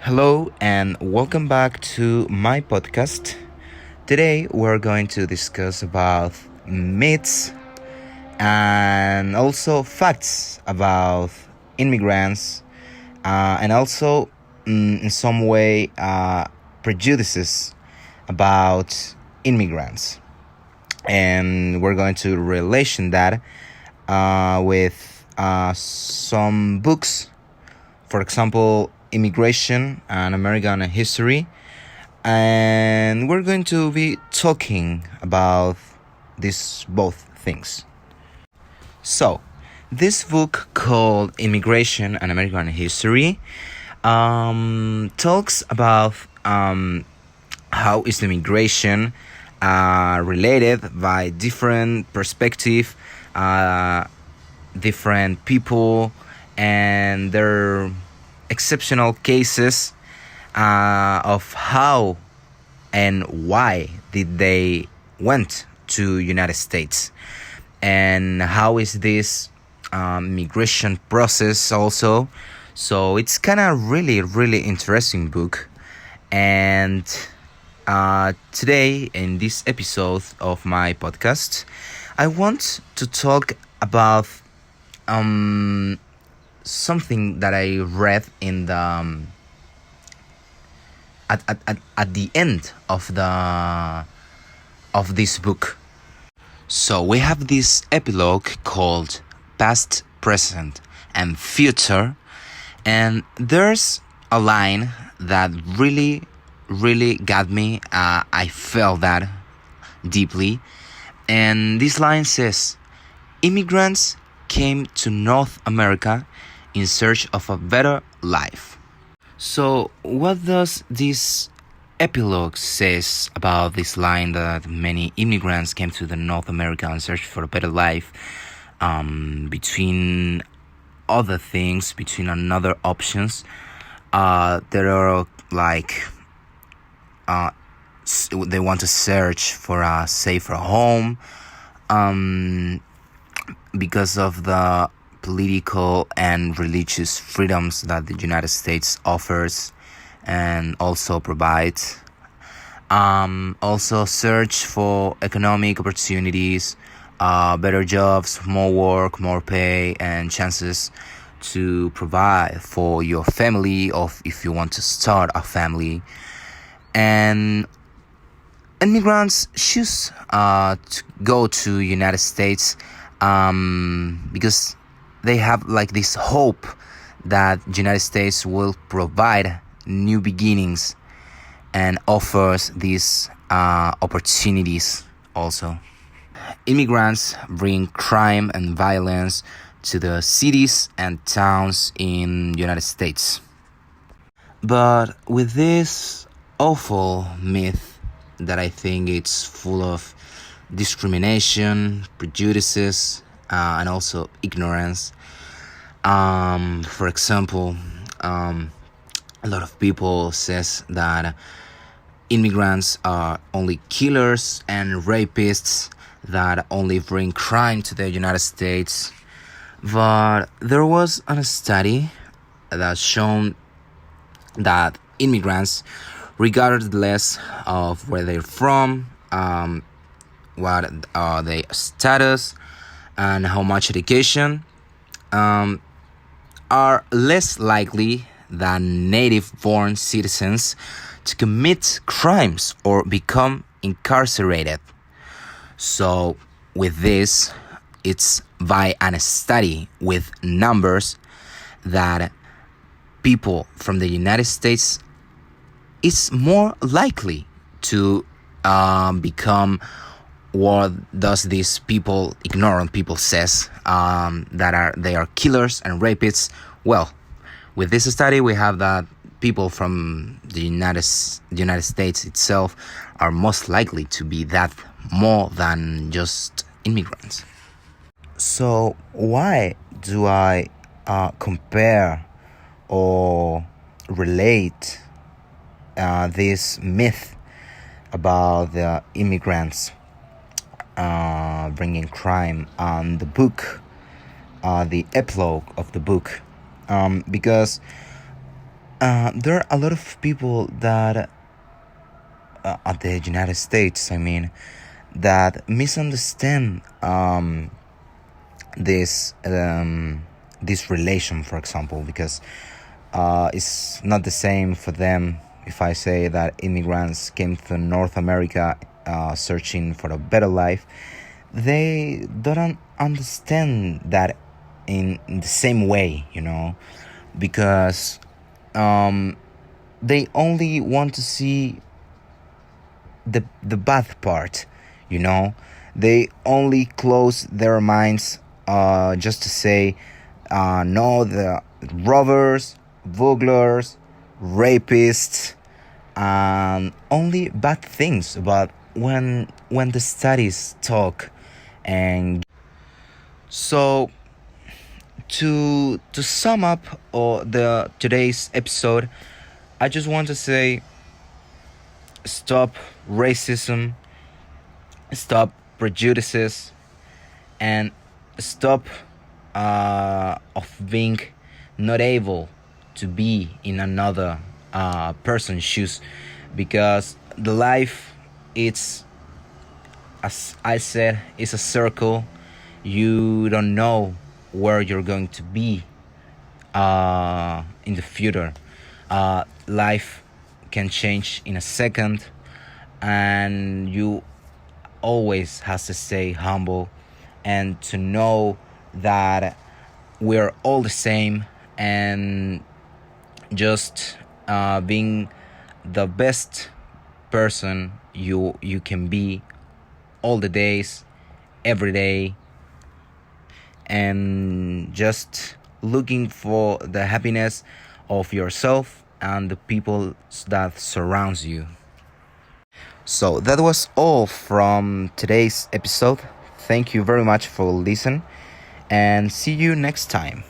Hello and welcome back to my podcast. Today we're going to discuss about myths and also facts about immigrants and also in some way prejudices about immigrants. And we're going to relation that with some books, for example, Immigration and American History. And we're going to be talking about these both things. So, this book called Immigration and American History talks about how is immigration related by different perspective, different people, and their exceptional cases of how and why did they went to United States, and how is this migration process also. So it's kind of really interesting book. And today in this episode of my podcast, I want to talk about something that I read in the at the end of this book. So we have this epilogue called Past, Present, and Future, and there's a line that really got me. I felt that deeply, and this line says, "Immigrants came to North America in search of a better life." So, what does this epilogue says about this line that many immigrants came to the North America in search for a better life? Between other things, between another options, there are like they want to search for a safer home, because of the political and religious freedoms that the United States offers and also provides. Also search for economic opportunities, better jobs, more work, more pay, and chances to provide for your family, or if you want to start a family. And immigrants choose to go to United States because they have like this hope that United States will provide new beginnings and offers these opportunities also. Immigrants bring crime and violence to the cities and towns in United States. But with this awful myth that I think it's full of discrimination, prejudices, and also ignorance. For example, a lot of people says that immigrants are only killers and rapists that only bring crime to the United States. But there was a study that shown that immigrants, regardless of where they're from, what are their status, and how much education, are less likely than native-born citizens to commit crimes or become incarcerated. So with this, it's by a study with numbers that people from the United States is more likely to become what does these people, ignorant people, says that they are killers and rapists. Well, with this study, we have that people from the United States itself are most likely to be that more than just immigrants. So why do I compare or relate this myth about the immigrants bringing crime on the book, the epilogue of the book? Because there are a lot of people that at the United States, I mean, that misunderstand this this relation, for example, because it's not the same for them. If I say that immigrants came to North America searching for a better life, they don't understand that in the same way, because um, they only want to see the bad part, you know. They only close their minds just to say no, the robbers, burglars, rapists, and only bad things. But when the studies talk, and so to sum up the today's episode, I just want to say, stop racism, stop prejudices, and stop of being not able to be in another person's shoes, because the life, it's, as I said, it's a circle. You don't know where you're going to be in the future. Life can change in a second, and you always has to stay humble and to know that we're all the same, and just being the best person you can be all the days, every day, and just looking for the happiness of yourself and the people that surrounds you. So that was all from today's episode. Thank you very much for listening, and see you next time.